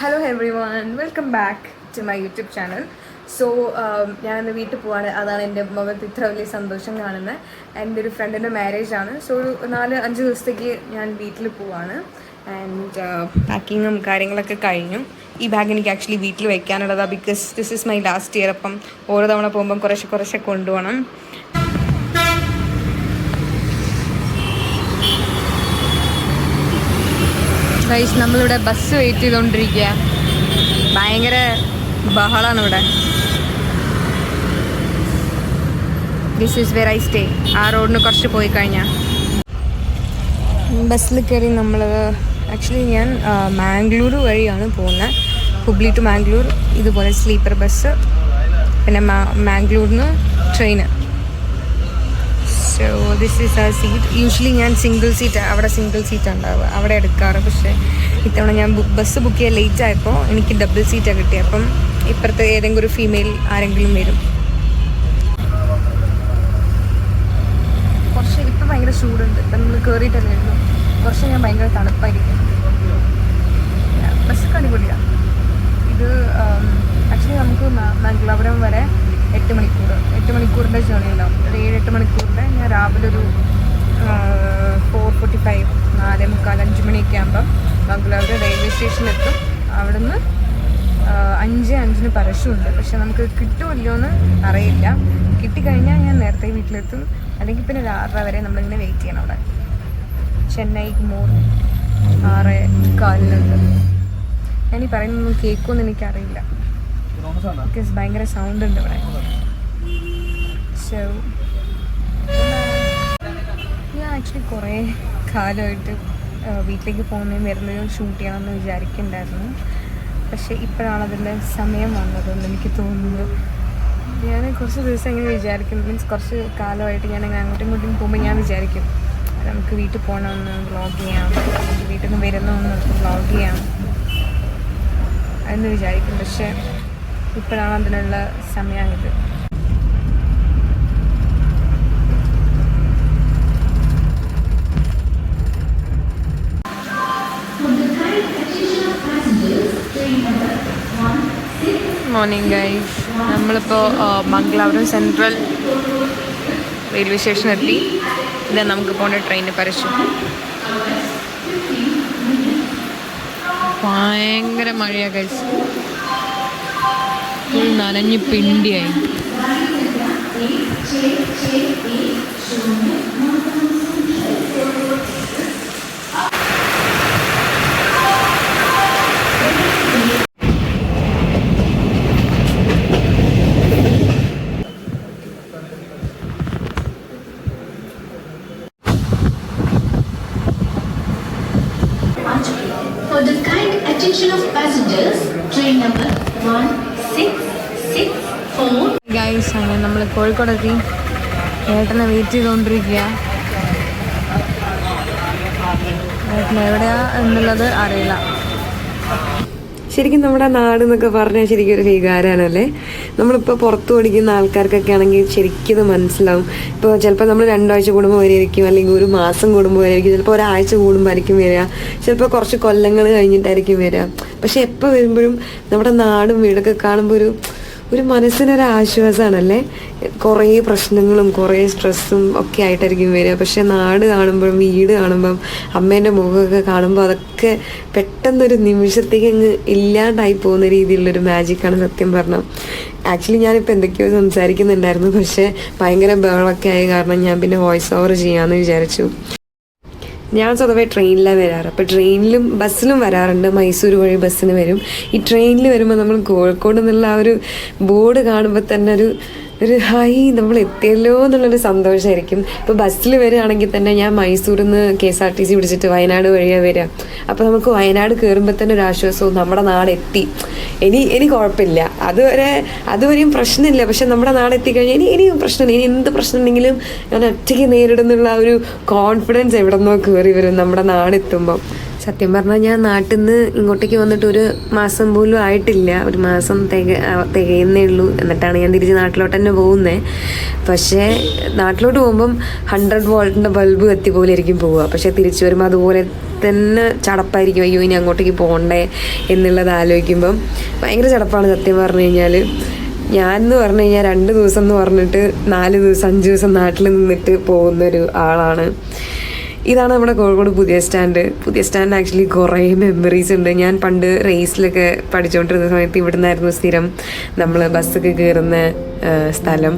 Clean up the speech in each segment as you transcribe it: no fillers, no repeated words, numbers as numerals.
Hello everyone, welcome back to my YouTube channel. So ഞാനിന്ന് വീട്ടിൽ പോവാണ്. അതാണ് എൻ്റെ മുഖത്ത് ഇത്ര വലിയ സന്തോഷം കാണുന്നത്. എൻ്റെ ഒരു ഫ്രണ്ടിൻ്റെ മാരേജ് ആണ്. സോ ഒരു 4-5 ദിവസത്തേക്ക് ഞാൻ വീട്ടിൽ പോവാണ്. ആൻഡ് പാക്കിങ്ങും കാര്യങ്ങളൊക്കെ കഴിഞ്ഞു. ഈ ബാഗ് എനിക്ക് ആക്ച്വലി വീട്ടിൽ വെക്കാനുള്ളതാണ്. Because this is my last year. അപ്പം ഓരോ തവണ പോകുമ്പം കുറേശ്ശെ കൊണ്ടുപോകണം. ഗൈസ്, നമ്മളിവിടെ ബസ് വെയിറ്റ് ചെയ്തുകൊണ്ടിരിക്കുക. ഭയങ്കര ബഹളാണ് ഇവിടെ. This is were I stay. ആ റോഡിന് കുറച്ച് പോയി കഴിഞ്ഞാൽ ബസ്സിൽ കയറി നമ്മൾ ആക്ച്വലി ഞാൻ മാംഗ്ലൂർ വഴിയാണ് പോകുന്നത്. ഹുബ്ലി ടു മാംഗ്ലൂർ ഇതുപോലെ സ്ലീപ്പർ ബസ്, പിന്നെ മാംഗ്ലൂരിൽ നിന്ന് ട്രെയിന്. സോ ദിസ് ഈസ് ആ സീറ്റ്. യൂഷ്വലി ഞാൻ സിംഗിൾ സീറ്റ്, അവിടെ സിംഗിൾ സീറ്റ് ഉണ്ടാവുക, അവിടെ എടുക്കാറ്. പക്ഷേ ഇത്തവണ ഞാൻ ബസ് ബുക്ക് ചെയ്യാൻ ലേറ്റ് ആയപ്പോൾ എനിക്ക് ഡബിൾ സീറ്റാണ് കിട്ടിയത്. അപ്പം ഇപ്പുറത്ത് ഏതെങ്കിലും ഒരു ഫീമെയിൽ ആരെങ്കിലും വരും. കുറച്ച് ഇപ്പം ഭയങ്കര ചൂടുണ്ട്. ഇപ്പം നമ്മൾ കയറിയിട്ടല്ലേ ഉള്ളൂ. കുറച്ച് ഞാൻ ഭയങ്കര തണുപ്പായിരിക്കും. ബസ്സൊക്കെ അടിപൊളിയാണ്. ഇത് ആക്ച്വലി നമുക്ക് മംഗലാപുരം വരെ 8 മണിക്കൂറിൻ്റെ ജേർണി ഉണ്ടാവും. ഒരു 7-8 മണിക്കൂറിൻ്റെ. ഞാൻ രാവിലെ ഒരു 4:45, 4:45, 5 മണിയൊക്കെ ആകുമ്പം മംഗലാപുരം റെയിൽവേ സ്റ്റേഷനിലെത്തും. അവിടെ നിന്ന് 5:05 പരശുണ്ട്. പക്ഷെ നമുക്ക് കിട്ടുമല്ലോ എന്ന് അറിയില്ല. കിട്ടിക്കഴിഞ്ഞാൽ ഞാൻ നേരത്തെ വീട്ടിലെത്തും. അല്ലെങ്കിൽ പിന്നെ 6:30 വരെ നമ്മളിങ്ങനെ വെയിറ്റ് ചെയ്യണം അവിടെ. ചെന്നൈക്ക് 6:15 ഞാനീ പറയുന്നൊന്നും കേൾക്കുമെന്ന് എനിക്കറിയില്ല. ബിക്കോസ് ഭയങ്കര സൗണ്ട് ഉണ്ട് ഇവിടെ. സോ ഞാൻ ആക്ച്വലി കുറേ കാലമായിട്ട് വീട്ടിലേക്ക് പോകുന്നതും വരുന്നതും ഷൂട്ട് ചെയ്യണമെന്ന് വിചാരിക്കുന്നുണ്ടായിരുന്നു. പക്ഷേ ഇപ്പോഴാണ് അതിൻ്റെ സമയം വന്നതെന്ന് എനിക്ക് തോന്നുന്നു. ഞാൻ കുറച്ച് ദിവസം ഇങ്ങനെ വിചാരിക്കും, മീൻസ് കുറച്ച് കാലമായിട്ട് ഞാൻ അങ്ങോട്ടും ഇങ്ങോട്ടും പോകുമ്പോൾ ഞാൻ വിചാരിക്കും നമുക്ക് വീട്ടിൽ പോകണമെന്ന് വ്ളോഗ് ചെയ്യാം, വീട്ടിൽ നിന്ന് വരുന്നതെന്ന് വ്ളോഗ് ചെയ്യാം എന്ന് വിചാരിക്കും. പക്ഷേ ഇപ്പോഴാണ് അതിനുള്ള സമയമാണിത്. മോർണിംഗ് ഗൈസ്, നമ്മളിപ്പോൾ മംഗലാപുരം സെൻട്രൽ റെയിൽവേ സ്റ്റേഷനിലെത്തി. ഇതാ നമുക്ക് പോകേണ്ട ട്രെയിന് പരശു. ഭയങ്കര മഴയാണ് ഗൈസ്. ഫുൾ നനഞ്ഞ് പിണ്ടിയായി. For the kind attention of passengers, train number 1664. Guys, അങ്ങനെ നമ്മൾ കോഴിക്കോടെത്തി. ഏട്ടനെ വെയിറ്റ് ചെയ്തുകൊണ്ടിരിക്കുക. ഏട്ടൻ എവിടെയാ എന്നുള്ളത് അറിയില്ല. ശരിക്കും നമ്മുടെ നാട് എന്നൊക്കെ പറഞ്ഞാൽ ശരിക്കും ഒരു വികാരമാണല്ലേ. നമ്മളിപ്പോൾ പുറത്ത് പഠിക്കുന്ന ആൾക്കാർക്കൊക്കെ ആണെങ്കിൽ ശരിക്കും ഇത് മനസ്സിലാവും. ഇപ്പോൾ ചിലപ്പോൾ നമ്മൾ 2 ആഴ്ച കൂടുമ്പോൾ വരെയായിരിക്കും, അല്ലെങ്കിൽ ഒരു മാസം കൂടുമ്പോൾ വരെയായിരിക്കും, ചിലപ്പോൾ ഒരാഴ്ച കൂടുമ്പോൾ ആയിരിക്കും വരിക, ചിലപ്പോൾ കുറച്ച് കൊല്ലങ്ങൾ കഴിഞ്ഞിട്ടായിരിക്കും വരിക. പക്ഷെ എപ്പോൾ വരുമ്പോഴും നമ്മുടെ നാടും വീടൊക്കെ കാണുമ്പോൾ ഒരു മനസ്സിനൊരു ആശ്വാസമാണല്ലേ. കുറേ പ്രശ്നങ്ങളും കുറേ സ്ട്രെസ്സും ഒക്കെ ആയിട്ടായിരിക്കും വരിക. പക്ഷെ നാട് കാണുമ്പോഴും വീട് കാണുമ്പം അമ്മേൻ്റെ മുഖമൊക്കെ കാണുമ്പോൾ അതൊക്കെ പെട്ടെന്നൊരു നിമിഷത്തേക്ക് അങ്ങ് ഇല്ലാണ്ടായി പോകുന്ന രീതിയിലുള്ളൊരു മാജിക്കാണ് സത്യം പറഞ്ഞാൽ. ആക്ച്വലി ഞാനിപ്പോൾ എന്തൊക്കെയോ സംസാരിക്കുന്നുണ്ടായിരുന്നു, പക്ഷേ ഭയങ്കര ബഹളമൊക്കെ ആയ കാരണം ഞാൻ പിന്നെ വോയിസ് ഓവർ ചെയ്യാമെന്ന് വിചാരിച്ചു. ഞാൻ സ്വതവേ ട്രെയിനിലാണ് വരാറ്. അപ്പോൾ ട്രെയിനിലും ബസ്സിലും വരാറുണ്ട്. മൈസൂർ വഴി ബസ്സിന് വരും. ഈ ട്രെയിനിൽ വരുമ്പോൾ നമ്മൾ കോഴിക്കോട് എന്നുള്ള ആ ഒരു ബോർഡ് കാണുമ്പോൾ തന്നെ ഒരു ഹൈ, നമ്മൾ എത്തിയല്ലോ എന്നുള്ളൊരു സന്തോഷമായിരിക്കും. ഇപ്പോൾ ബസ്സിൽ വരികയാണെങ്കിൽ തന്നെ ഞാൻ മൈസൂരിൽ നിന്ന് KSRTC പിടിച്ചിട്ട് വയനാട് വഴിയാണ് വരിക. അപ്പോൾ നമുക്ക് വയനാട് കയറുമ്പോൾ തന്നെ ഒരു ആശ്വാസവും നമ്മുടെ നാടെത്തി. ഇനി കുഴപ്പമില്ല, അതുവരെയും പ്രശ്നമില്ല. പക്ഷെ നമ്മുടെ നാടെത്തിക്കഴിഞ്ഞാൽ ഇനിയും പ്രശ്നമില്ല. ഇനി എന്ത് പ്രശ്നം ഉണ്ടെങ്കിലും ഞാൻ ഒറ്റയ്ക്ക് നേരിടുന്നുള്ള ആ ഒരു കോൺഫിഡൻസ് എവിടെ നിന്നോ കയറി വരും നമ്മുടെ നാടെത്തുമ്പം. സത്യം പറഞ്ഞാൽ ഞാൻ നാട്ടിൽ നിന്ന് ഇങ്ങോട്ടേക്ക് വന്നിട്ട് ഒരു മാസം പോലും ആയിട്ടില്ല. ഒരു മാസം തികയുന്നേ ഉള്ളൂ. എന്നിട്ടാണ് ഞാൻ തിരിച്ച് നാട്ടിലോട്ട് തന്നെ പോകുന്നത്. പക്ഷേ നാട്ടിലോട്ട് പോകുമ്പം 100 വോൾട്ടിൻ്റെ ബൾബ് കത്തി പോലെ ആയിരിക്കും പോവുക. പക്ഷേ തിരിച്ചു വരുമ്പോൾ അതുപോലെ തന്നെ ചടപ്പായിരിക്കും. അയ്യോ ഇനി അങ്ങോട്ടേക്ക് പോകണ്ടേ എന്നുള്ളത് ആലോചിക്കുമ്പം ഭയങ്കര ചടപ്പാണ് സത്യം പറഞ്ഞു കഴിഞ്ഞാൽ. ഞാൻ എന്ന് പറഞ്ഞു കഴിഞ്ഞാൽ 2 ദിവസം എന്ന് പറഞ്ഞിട്ട് 4 ദിവസം 5 ദിവസം നാട്ടിൽ നിന്നിട്ട് പോകുന്നൊരു ആളാണ്. ഇതാണ് നമ്മുടെ കോഴിക്കോട് പുതിയ സ്റ്റാൻഡ് ആക്ച്വലി കുറേ മെമ്മറീസ് ഉണ്ട്. ഞാൻ പണ്ട് റേസിലൊക്കെ പഠിച്ചുകൊണ്ടിരുന്ന സമയത്ത് ഇവിടെ നിന്നായിരുന്നു സ്ഥിരം നമ്മൾ ബസ്സൊക്കെ കയറുന്ന സ്ഥലം.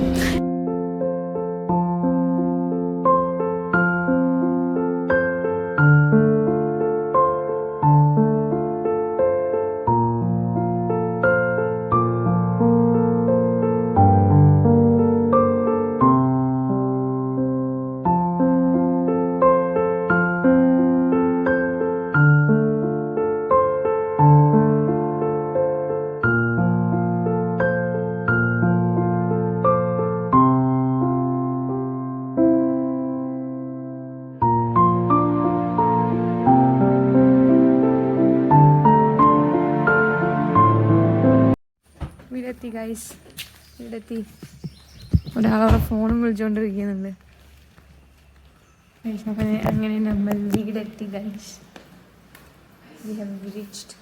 വീടെത്തി ഗൈസ്, വീടെത്തി. ഒരാളോടെ ഫോണും വിളിച്ചുകൊണ്ടിരിക്കുന്നുണ്ട്. അങ്ങനെ നമ്മൾ വീടെത്തി ഗൈസ്. We have reached.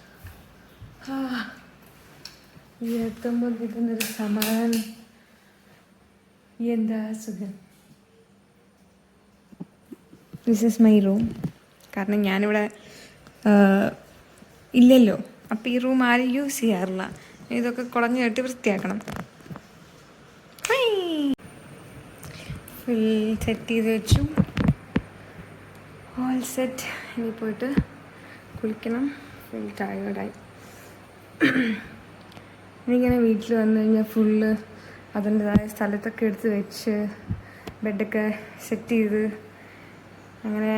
എത്തുമ്പോൾ കിട്ടുന്നൊരു സമാധാനം, എന്താ സുഖം. This is my room. കാരണം ഞാനിവിടെ ഇല്ലല്ലോ, അപ്പം ഈ റൂം ആരും യൂസ് ചെയ്യാറില്ല. ഇതൊക്കെ കുളഞ്ഞു കെട്ടി വൃത്തിയാക്കണം. ഫുൾ സെറ്റ് ചെയ്ത് വെച്ചു, ഓൾ സെറ്റ്. ഇനി പോയിട്ട് കുളിക്കണം. ഫുൾ ടയേർഡായി. എനിക്കിങ്ങനെ വീട്ടിൽ വന്നു കഴിഞ്ഞാൽ ഫുള്ള് അതിൻ്റെതായ സ്ഥലത്തൊക്കെ എടുത്ത് വെച്ച് ബെഡൊക്കെ സെറ്റ് ചെയ്ത് അങ്ങനെ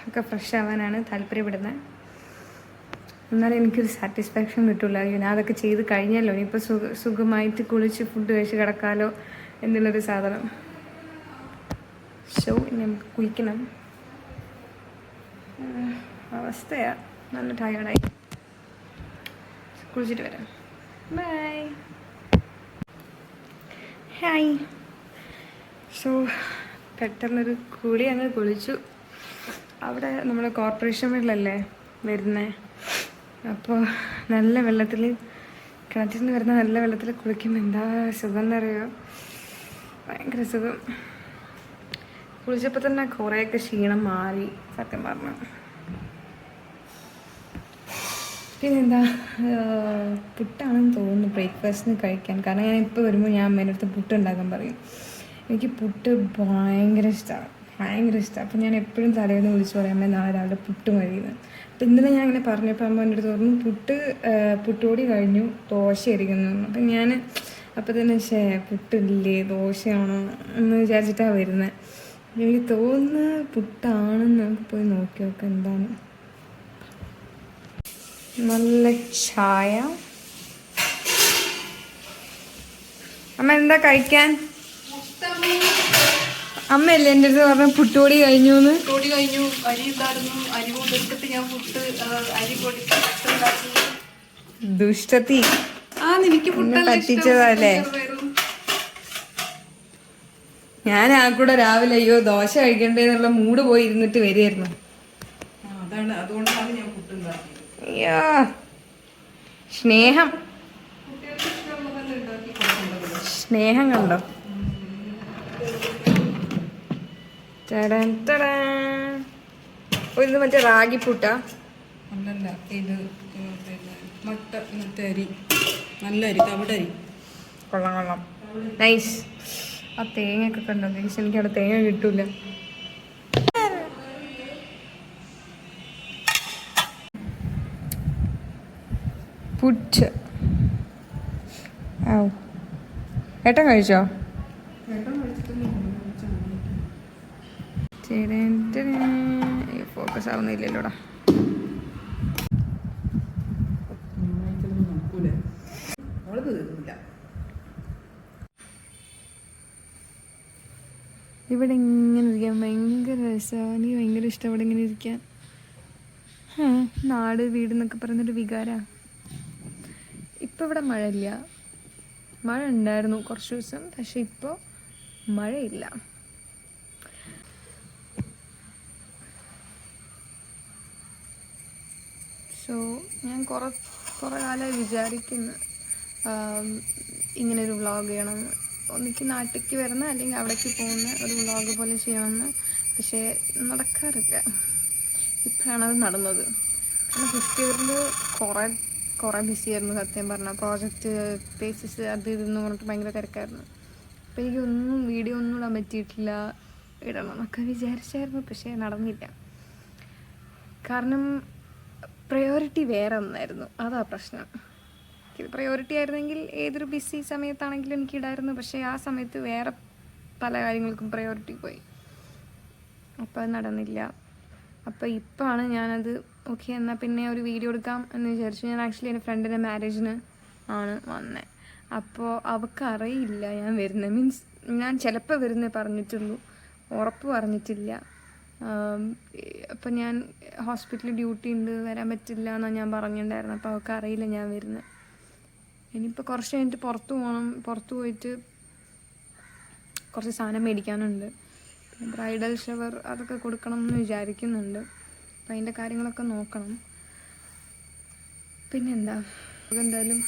ഒക്കെ ഫ്രഷ് ആവാനാണ് താല്പര്യപ്പെടുന്നത്. എന്നാലും എനിക്കൊരു സാറ്റിസ്ഫാക്ഷൻ കിട്ടില്ല. ഞാൻ അതൊക്കെ ചെയ്ത് കഴിഞ്ഞല്ലോ, ഇനിയിപ്പോൾ സുഖമായിട്ട് കുളിച്ച് ഫുഡ് കഴിച്ച് കിടക്കാമല്ലോ എന്നുള്ളൊരു സാധനം. സോ ഇനി നമുക്ക് കുളിക്കണം. അവസ്ഥയാണ്, നല്ല ടയേർഡായി. കുളിച്ചിട്ട് വരാം. ബൈ. ഹായ്. സോ പെട്ടെന്നൊരു കുളി അങ്ങ് കുളിച്ചു. അവിടെ നമ്മുടെ കോർപ്പറേഷൻ വെള്ളമല്ലേ വരുന്നത്. അപ്പോൾ നല്ല വെള്ളത്തിൽ, കിണറ്റിൽ നിന്ന് വരുന്ന നല്ല വെള്ളത്തിൽ കുളിക്കുമ്പോൾ എന്താ സുഖം എന്നറിയോ, ഭയങ്കര സുഖം. കുളിച്ചപ്പോൾ തന്നെ കുറേയൊക്കെ ക്ഷീണം മാറി സത്യം പറഞ്ഞു. പിന്നെന്താ, പുട്ടാണെന്ന് തോന്നുന്നു ബ്രേക്ക്ഫാസ്റ്റിന് കഴിക്കാൻ. കാരണം ഞാൻ ഇപ്പോൾ വരുമ്പോൾ ഞാൻ അമ്മേൻ്റെ അടുത്ത് പുട്ട് ഉണ്ടാക്കാൻ പറയും. എനിക്ക് പുട്ട് ഭയങ്കര ഇഷ്ടമാണ്. അപ്പോൾ ഞാൻ എപ്പോഴും തലേന്ന് വിളിച്ച് പറയാം അമ്മ നാളെ രാവിലെ പുട്ട് മതിയെന്ന്. അപ്പം ഇന്നലെ ഞാൻ അങ്ങനെ പറഞ്ഞപ്പോൾ അമ്മ എൻ്റെ അടുത്ത് പറഞ്ഞു പുട്ടുപൊടി കഴിഞ്ഞു, ദോശ ഇരിക്കുന്നു. അപ്പം ഞാൻ അപ്പം തന്നെ പുട്ടില്ലേ ദോശയാണോ എന്ന് വിചാരിച്ചിട്ടാണ് വരുന്നത്. എനിക്ക് തോന്നുന്നു പുട്ടാണെന്ന്. നമുക്ക് പോയി നോക്കി നോക്കാം എന്താണ്. നല്ല ചായ. അമ്മ എന്താ കഴിക്കാൻ? അമ്മയല്ലേ എൻ്റെ അടുത്ത് പറഞ്ഞ പുട്ടുപൊടി കഴിഞ്ഞു എന്ന്. പൊടി കഴിഞ്ഞു, അരി ഉണ്ടായിരുന്നു, അരി കൊണ്ടെടുത്തിട്ട് ഞാൻ അരി പൊടി. ദുഷ്ടത്തി. നിനക്ക് പറ്റിച്ചതല്ലേ. ഞാൻ ആ കൂടെ രാവിലെ അയ്യോ ദോശ കഴിക്കണ്ടേന്നുള്ള മൂഡ് പോയി ഇരുന്നിട്ട് വരികയായിരുന്നു. അതാണ്, അതുകൊണ്ടാണ് ഞാൻ പുട്ടുണ്ടാക്കിയത്. അയ്യോ സ്നേഹം കണ്ടോ. ഇത് മറ്റേ റാഗി പുട്ടാ? അല്ലല്ല, ഇത് മറ്റേ അരി, നല്ല അരി, തവിടരി. കൊള്ളാം. നൈസ്. ആ തേങ്ങയൊക്കെ കണ്ടോ ഗൈസ്, എനിക്കവിടെ തേങ്ങ കിട്ടൂല. പുട്ട്. ഏട്ടൻ കഴിച്ചോ? ഫോക്കസ് ആവുന്നില്ലല്ലോടാ. ഇവിടെ ഇങ്ങനെ ഇരിക്കാൻ ഭയങ്കര രസമാണ്. എനിക്ക് ഭയങ്കര ഇഷ്ടം ഇവിടെ ഇങ്ങനെ ഇരിക്കാൻ. നാട് വീട് എന്നൊക്കെ പറയുന്നൊരു വികാരമാണ്. ഇപ്പം ഇവിടെ മഴയില്ല. മഴ ഉണ്ടായിരുന്നു കുറച്ച് ദിവസം, പക്ഷെ ഇപ്പോൾ മഴയില്ല. സോ ഞാൻ കുറേ കാലമായി വിചാരിക്കുന്നു ഇങ്ങനൊരു വ്ളോഗ് ചെയ്യണമെന്ന്. ഒന്നിക്ക് നാട്ടിലേക്ക് വരുന്ന അല്ലെങ്കിൽ അവിടേക്ക് പോകുന്ന ഒരു വ്ളോഗ് പോലെ ചെയ്യണമെന്ന്. പക്ഷേ നടക്കാറില്ല. ഇപ്പോഴാണ് അത് നടന്നത്. കാരണം ഫസ്റ്റ് ഇയറിൽ കുറേ ബിസിയായിരുന്നു സത്യം പറഞ്ഞാൽ. പ്രോജക്റ്റ് തേസിസ് അത് ഇതെന്ന് പറഞ്ഞിട്ട് ഭയങ്കര തിരക്കായിരുന്നു. അപ്പോൾ എനിക്കൊന്നും വീഡിയോ ഒന്നും ഇടാൻ പറ്റിയിട്ടില്ല. ഇടണം എന്നൊക്കെ വിചാരിച്ചായിരുന്നു, പക്ഷേ നടന്നില്ല. കാരണം പ്രയോറിറ്റി വേറെ ഒന്നായിരുന്നു. അതാ പ്രശ്നം. ഇത് പ്രയോറിറ്റി ആയിരുന്നെങ്കിൽ ഏതൊരു ബിസി സമയത്താണെങ്കിലും എനിക്ക് ഇടായിരുന്നു. പക്ഷേ ആ സമയത്ത് വേറെ പല കാര്യങ്ങൾക്കും പ്രയോറിറ്റി പോയി. അപ്പോൾ അത് നടന്നില്ല. അപ്പോൾ ഇപ്പോഴാണ് ഞാനത് ഓക്കെ എന്നാൽ പിന്നെ ഒരു വീഡിയോ എടുക്കാം എന്ന് വിചാരിച്ചു. ഞാൻ ആക്ച്വലി എൻ്റെ ഫ്രണ്ടിൻ്റെ മാരേജിന് ആണ് വന്നത്. അപ്പോൾ അവൾക്ക് അറിയില്ല ഞാൻ വരുന്നത്. മീൻസ് ഞാൻ ചിലപ്പോൾ വരുന്നേ പറഞ്ഞിട്ടുള്ളൂ, ഉറപ്പ് പറഞ്ഞിട്ടില്ല. അപ്പോൾ ഞാൻ ഹോസ്പിറ്റലിൽ ഡ്യൂട്ടി ഉണ്ട്, വരാൻ പറ്റില്ല എന്നാണ് ഞാൻ പറഞ്ഞിട്ടുണ്ടായിരുന്നു. അപ്പോൾ അവൾക്ക് അറിയില്ല ഞാൻ വരുന്നത്. ഇനിയിപ്പോൾ കുറച്ച് കഴിഞ്ഞിട്ട് പുറത്ത് പോകണം. പുറത്ത് പോയിട്ട് കുറച്ച് സാധനം മേടിക്കാനുണ്ട്. പിന്നെ ബ്രൈഡൽ ഷവർ അതൊക്കെ കൊടുക്കണം എന്ന് വിചാരിക്കുന്നുണ്ട്. അപ്പം അതിൻ്റെ കാര്യങ്ങളൊക്കെ നോക്കണം. പിന്നെന്താ, എന്തായാലും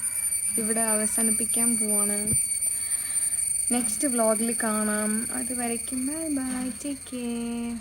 ഇവിടെ അവസാനിപ്പിക്കാൻ പോവാണ്. നെക്സ്റ്റ് വ്ളോഗിൽ കാണാം. അത് വരയ്ക്കും. Bye bye, take care.